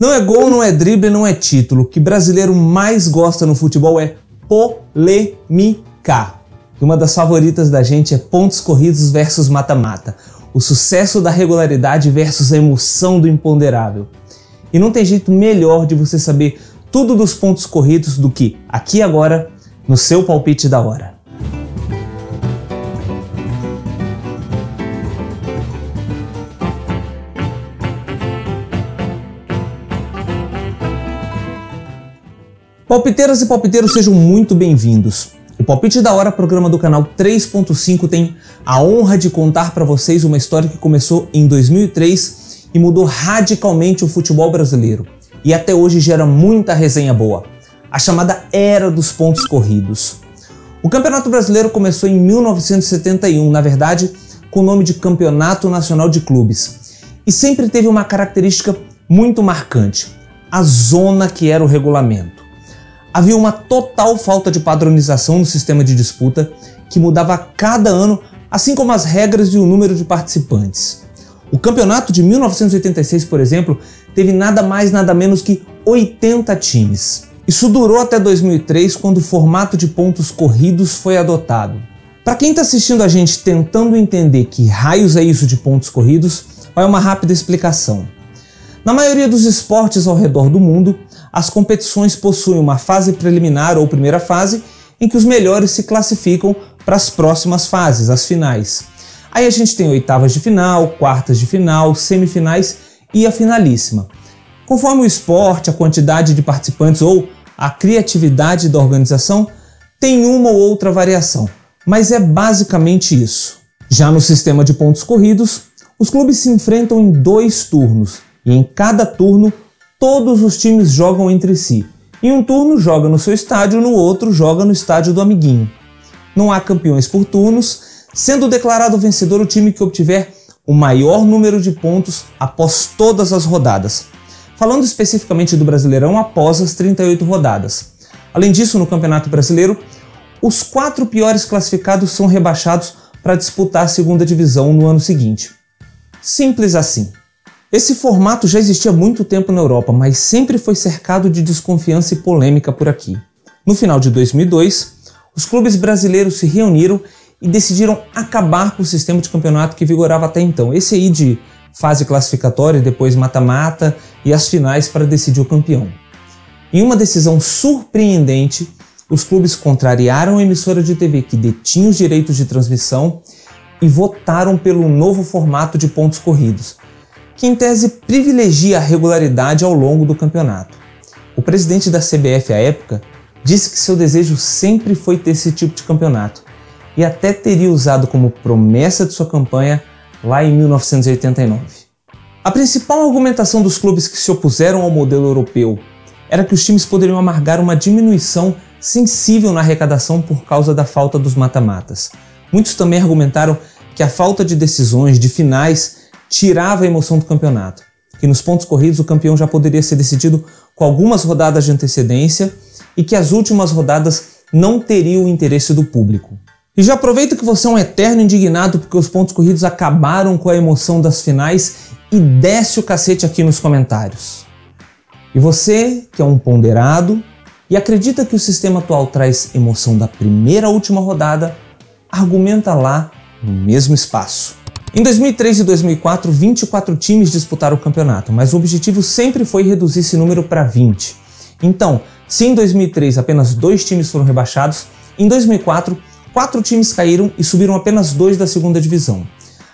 Não é gol, não é drible, não é título. O que brasileiro mais gosta no futebol é polêmica. E uma das favoritas da gente é pontos corridos versus mata-mata. O sucesso da regularidade versus a emoção do imponderável. E não tem jeito melhor de você saber tudo dos pontos corridos do que aqui agora, no seu palpite da hora. Palpiteiras e palpiteiros, sejam muito bem-vindos. O Palpite da Hora, programa do canal 3.5, tem a honra de contar para vocês uma história que começou em 2003 e mudou radicalmente o futebol brasileiro. E até hoje gera muita resenha boa. A chamada Era dos Pontos Corridos. O Campeonato Brasileiro começou em 1971, na verdade, com o nome de Campeonato Nacional de Clubes. E sempre teve uma característica muito marcante: a zona que era o regulamento. Havia uma total falta de padronização no sistema de disputa, que mudava a cada ano, assim como as regras e o número de participantes. O campeonato de 1986, por exemplo, teve nada mais nada menos que 80 times. Isso durou até 2003, quando o formato de pontos corridos foi adotado. Para quem está assistindo a gente tentando entender que raios é isso de pontos corridos, vai uma rápida explicação. Na maioria dos esportes ao redor do mundo, as competições possuem uma fase preliminar ou primeira fase em que os melhores se classificam para as próximas fases, as finais. Aí a gente tem oitavas de final, quartas de final, semifinais e a finalíssima. Conforme o esporte, a quantidade de participantes ou a criatividade da organização, tem uma ou outra variação, mas é basicamente isso. Já no sistema de pontos corridos, os clubes se enfrentam em 2 turnos, e em cada turno todos os times jogam entre si. Em um turno joga no seu estádio, no outro joga no estádio do amiguinho. Não há campeões por turnos, sendo declarado vencedor o time que obtiver o maior número de pontos após todas as rodadas. Falando especificamente do Brasileirão, após as 38 rodadas. Além disso, no Campeonato Brasileiro, os 4 piores classificados são rebaixados para disputar a segunda divisão no ano seguinte. Simples assim. Esse formato já existia há muito tempo na Europa, mas sempre foi cercado de desconfiança e polêmica por aqui. No final de 2002, os clubes brasileiros se reuniram e decidiram acabar com o sistema de campeonato que vigorava até então. Esse aí de fase classificatória, depois mata-mata e as finais para decidir o campeão. Em uma decisão surpreendente, os clubes contrariaram a emissora de TV que detinha os direitos de transmissão e votaram pelo novo formato de pontos corridos, que em tese privilegia a regularidade ao longo do campeonato. O presidente da CBF à época disse que seu desejo sempre foi ter esse tipo de campeonato e até teria usado como promessa de sua campanha lá em 1989. A principal argumentação dos clubes que se opuseram ao modelo europeu era que os times poderiam amargar uma diminuição sensível na arrecadação por causa da falta dos mata-matas. Muitos também argumentaram que a falta de decisões, de finais, tirava a emoção do campeonato, que nos pontos corridos o campeão já poderia ser decidido com algumas rodadas de antecedência e que as últimas rodadas não teriam o interesse do público. E já aproveita que você é um eterno indignado porque os pontos corridos acabaram com a emoção das finais e desce o cacete aqui nos comentários. E você, que é um ponderado e acredita que o sistema atual traz emoção da primeira à última rodada, argumenta lá no mesmo espaço. Em 2003 e 2004, 24 times disputaram o campeonato, mas o objetivo sempre foi reduzir esse número para 20. Então, se em 2003 apenas 2 times foram rebaixados, em 2004, 4 times caíram e subiram apenas 2 da segunda divisão.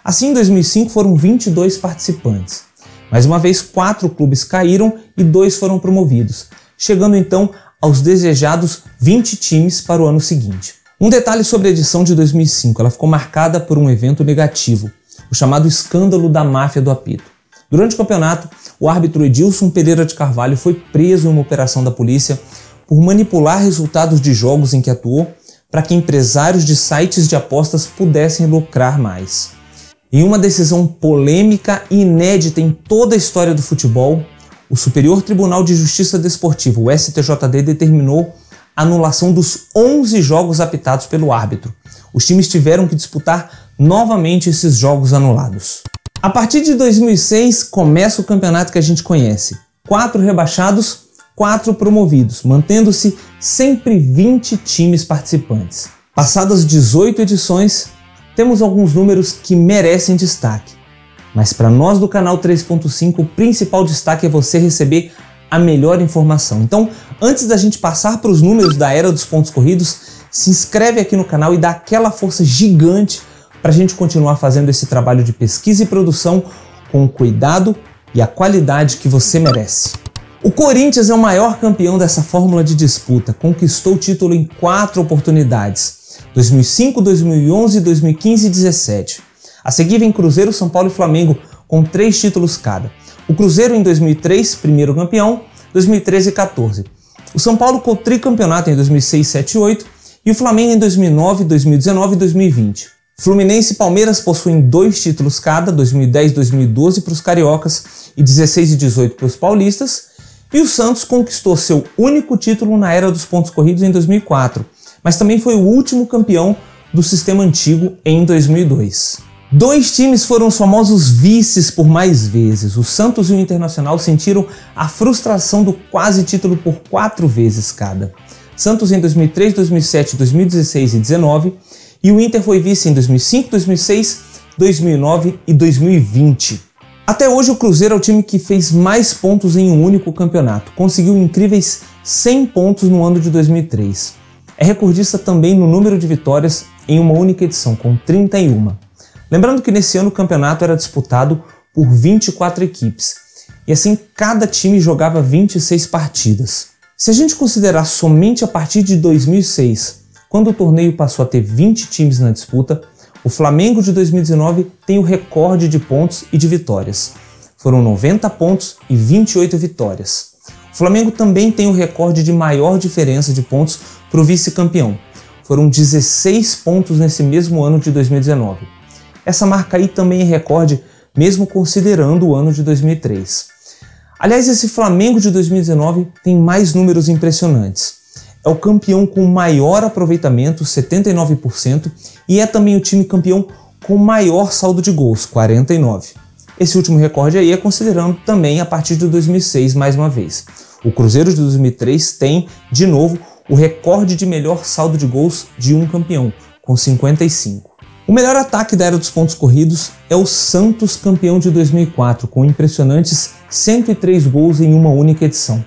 Assim, em 2005 foram 22 participantes. Mais uma vez, 4 clubes caíram e 2 foram promovidos, chegando então aos desejados 20 times para o ano seguinte. Um detalhe sobre a edição de 2005, ela ficou marcada por um evento negativo, o chamado escândalo da máfia do apito. Durante o campeonato, o árbitro Edilson Pereira de Carvalho foi preso em uma operação da polícia por manipular resultados de jogos em que atuou para que empresários de sites de apostas pudessem lucrar mais. Em uma decisão polêmica e inédita em toda a história do futebol, o Superior Tribunal de Justiça Desportiva, o STJD, determinou a anulação dos 11 jogos apitados pelo árbitro. Os times tiveram que disputar novamente esses jogos anulados. A partir de 2006 começa o campeonato que a gente conhece. 4 rebaixados, 4 promovidos, mantendo-se sempre 20 times participantes. Passadas 18 edições, temos alguns números que merecem destaque. Mas para nós do canal 3.5, o principal destaque é você receber a melhor informação. Então, antes da gente passar para os números da Era dos Pontos Corridos, se inscreve aqui no canal e dá aquela força gigante para a gente continuar fazendo esse trabalho de pesquisa e produção com o cuidado e a qualidade que você merece. O Corinthians é o maior campeão dessa fórmula de disputa, conquistou o título em 4 oportunidades, 2005, 2011, 2015 e 2017. A seguir vem Cruzeiro, São Paulo e Flamengo, com 3 títulos cada. O Cruzeiro em 2003, primeiro campeão, 2013 e 2014. O São Paulo com o tricampeonato em 2006, 2007 e 2008 e o Flamengo em 2009, 2019 e 2020. Fluminense e Palmeiras possuem 2 títulos cada, 2010 e 2012 para os cariocas e 16 e 18 para os paulistas. E o Santos conquistou seu único título na Era dos Pontos Corridos em 2004, mas também foi o último campeão do sistema antigo em 2002. 2 times foram os famosos vices por mais vezes. O Santos e o Internacional sentiram a frustração do quase título por 4 vezes cada. Santos em 2003, 2007, 2016 e 2019, e o Inter foi vice em 2005, 2006, 2009 e 2020. Até hoje o Cruzeiro é o time que fez mais pontos em um único campeonato. Conseguiu incríveis 100 pontos no ano de 2003. É recordista também no número de vitórias em uma única edição, com 31. Lembrando que nesse ano o campeonato era disputado por 24 equipes, e assim cada time jogava 26 partidas. Se a gente considerar somente a partir de 2006, quando o torneio passou a ter 20 times na disputa, o Flamengo de 2019 tem o recorde de pontos e de vitórias. Foram 90 pontos e 28 vitórias. O Flamengo também tem o recorde de maior diferença de pontos para o vice-campeão. Foram 16 pontos nesse mesmo ano de 2019. Essa marca aí também é recorde, mesmo considerando o ano de 2003. Aliás, esse Flamengo de 2019 tem mais números impressionantes. É o campeão com maior aproveitamento, 79%, e é também o time campeão com maior saldo de gols, 49. Esse último recorde aí é considerando também a partir de 2006 mais uma vez. O Cruzeiro de 2003 tem, de novo, o recorde de melhor saldo de gols de um campeão, com 55. O melhor ataque da Era dos Pontos Corridos é o Santos, campeão de 2004, com impressionantes 103 gols em uma única edição.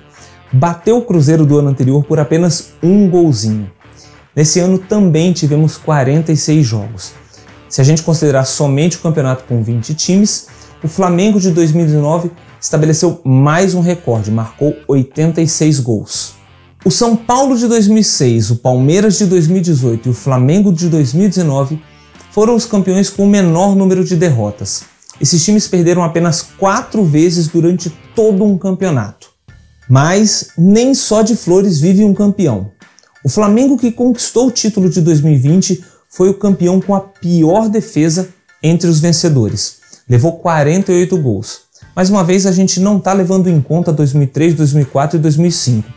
Bateu o Cruzeiro do ano anterior por apenas um golzinho. Nesse ano também tivemos 46 jogos. Se a gente considerar somente o campeonato com 20 times, o Flamengo de 2019 estabeleceu mais um recorde, marcou 86 gols. O São Paulo de 2006, o Palmeiras de 2018 e o Flamengo de 2019 foram os campeões com o menor número de derrotas. Esses times perderam apenas 4 vezes durante todo um campeonato. Mas nem só de flores vive um campeão. O Flamengo, que conquistou o título de 2020, foi o campeão com a pior defesa entre os vencedores. Levou 48 gols. Mais uma vez, a gente não está levando em conta 2003, 2004 e 2005.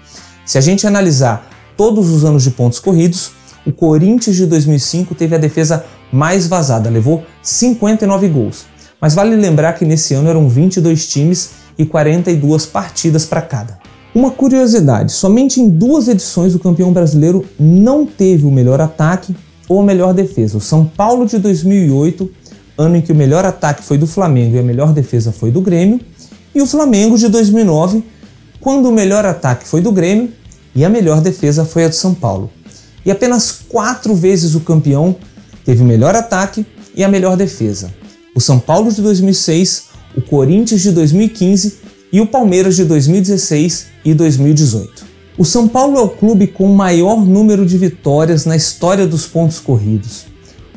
Se a gente analisar todos os anos de pontos corridos, o Corinthians de 2005 teve a defesa mais vazada, levou 59 gols. Mas vale lembrar que nesse ano eram 22 times e 42 partidas para cada. Uma curiosidade, somente em 2 edições o campeão brasileiro não teve o melhor ataque ou a melhor defesa. O São Paulo de 2008, ano em que o melhor ataque foi do Flamengo e a melhor defesa foi do Grêmio, e o Flamengo de 2009, quando o melhor ataque foi do Grêmio e a melhor defesa foi a do São Paulo. E apenas 4 vezes o campeão teve o melhor ataque e a melhor defesa. O São Paulo de 2006, o Corinthians de 2015 e o Palmeiras de 2016 e 2018. O São Paulo é o clube com o maior número de vitórias na história dos pontos corridos.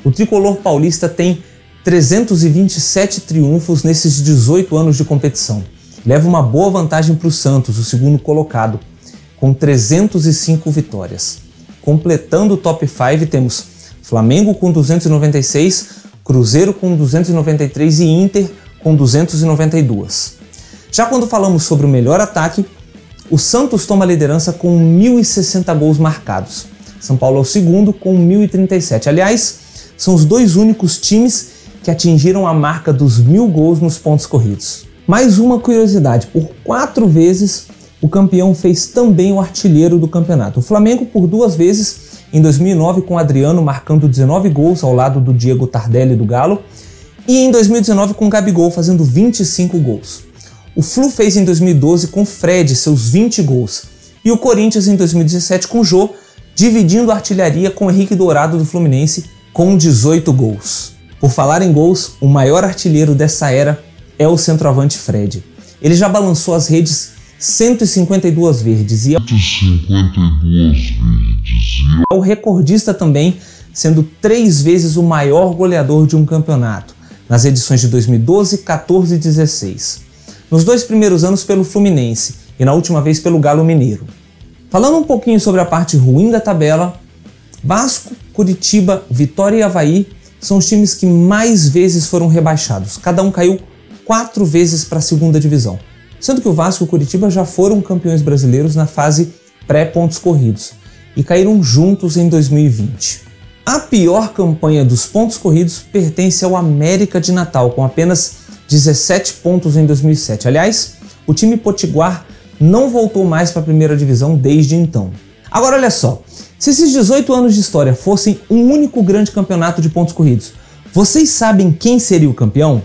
O tricolor paulista tem 327 triunfos nesses 18 anos de competição. Leva uma boa vantagem para o Santos, o segundo colocado, com 305 vitórias. Completando o top 5 temos Flamengo com 296, Cruzeiro com 293 e Inter com 292. Já quando falamos sobre o melhor ataque, o Santos toma a liderança com 1.060 gols marcados. São Paulo é o segundo com 1.037. Aliás, são os 2 únicos times que atingiram a marca dos 1.000 gols nos pontos corridos. Mais uma curiosidade, por 4 vezes o campeão fez também o artilheiro do campeonato. O Flamengo por 2 vezes, em 2009 com Adriano marcando 19 gols ao lado do Diego Tardelli do Galo, e em 2019 com Gabigol fazendo 25 gols. O Flu fez em 2012 com Fred seus 20 gols, e o Corinthians em 2017 com Jô, dividindo a artilharia com Henrique Dourado do Fluminense com 18 gols. Por falar em gols, o maior artilheiro dessa era é o centroavante Fred. Ele já balançou as redes 152 vezes e é o recordista também, sendo 3 vezes o maior goleador de um campeonato, nas edições de 2012, 14 e 16. Nos 2 primeiros anos pelo Fluminense e na última vez pelo Galo Mineiro. Falando um pouquinho sobre a parte ruim da tabela, Vasco, Curitiba, Vitória e Avaí são os times que mais vezes foram rebaixados. Cada um caiu 4 vezes para a segunda divisão, sendo que o Vasco e o Curitiba já foram campeões brasileiros na fase pré-pontos corridos e caíram juntos em 2020. A pior campanha dos pontos corridos pertence ao América de Natal, com apenas 17 pontos em 2007. Aliás, o time potiguar não voltou mais para a primeira divisão desde então. Agora olha só, se esses 18 anos de história fossem um único grande campeonato de pontos corridos, vocês sabem quem seria o campeão?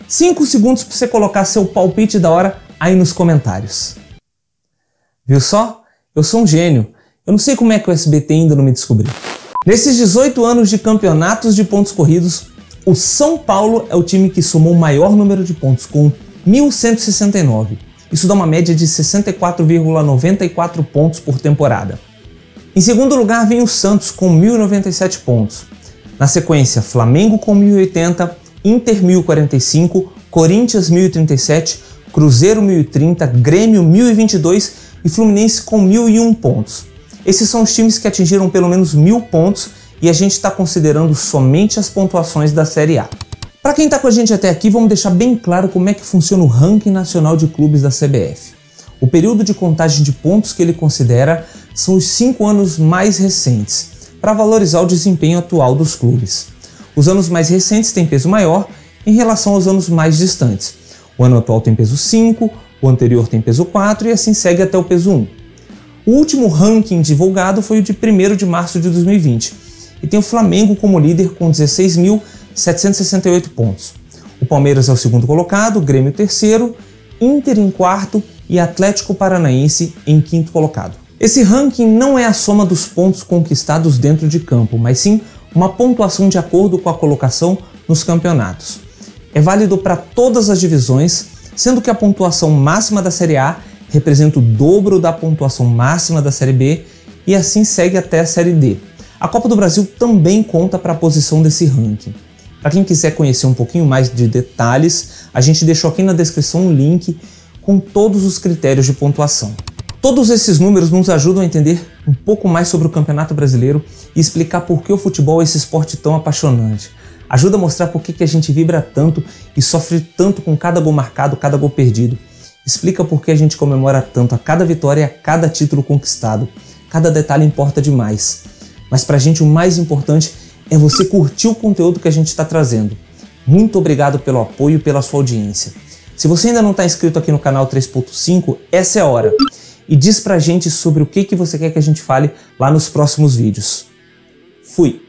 5 segundos para você colocar seu palpite da hora aí nos comentários. Viu só? Eu sou um gênio. Eu não sei como é que o SBT ainda não me descobriu. Nesses 18 anos de campeonatos de pontos corridos, o São Paulo é o time que somou o maior número de pontos, com 1.169. Isso dá uma média de 64,94 pontos por temporada. Em segundo lugar vem o Santos com 1.097 pontos. Na sequência, Flamengo com 1.080, Inter 1.045, Corinthians 1.037, Cruzeiro 1.030, Grêmio 1.022 e Fluminense com 1.001 pontos. Esses são os times que atingiram pelo menos 1.000 pontos e a gente está considerando somente as pontuações da Série A. Para quem está com a gente até aqui, vamos deixar bem claro como é que funciona o ranking nacional de clubes da CBF. O período de contagem de pontos que ele considera são os 5 anos mais recentes, para valorizar o desempenho atual dos clubes. Os anos mais recentes têm peso maior em relação aos anos mais distantes. O ano atual tem peso 5, o anterior tem peso 4 e assim segue até o peso 1. O último ranking divulgado foi o de 1º de março de 2020 e tem o Flamengo como líder com 16.768 pontos. O Palmeiras é o segundo colocado, Grêmio terceiro, Inter em quarto e Atlético Paranaense em quinto colocado. Esse ranking não é a soma dos pontos conquistados dentro de campo, mas sim uma pontuação de acordo com a colocação nos campeonatos. É válido para todas as divisões, sendo que a pontuação máxima da Série A representa o dobro da pontuação máxima da Série B e assim segue até a Série D. A Copa do Brasil também conta para a posição desse ranking. Para quem quiser conhecer um pouquinho mais de detalhes, a gente deixou aqui na descrição um link com todos os critérios de pontuação. Todos esses números nos ajudam a entender um pouco mais sobre o Campeonato Brasileiro e explicar por que o futebol é esse esporte tão apaixonante. Ajuda a mostrar por que a gente vibra tanto e sofre tanto com cada gol marcado, cada gol perdido. Explica por que a gente comemora tanto a cada vitória e a cada título conquistado. Cada detalhe importa demais. Mas pra gente o mais importante é você curtir o conteúdo que a gente está trazendo. Muito obrigado pelo apoio e pela sua audiência. Se você ainda não está inscrito aqui no canal 3.5, essa é a hora. E diz pra gente sobre o que você quer que a gente fale lá nos próximos vídeos. Fui!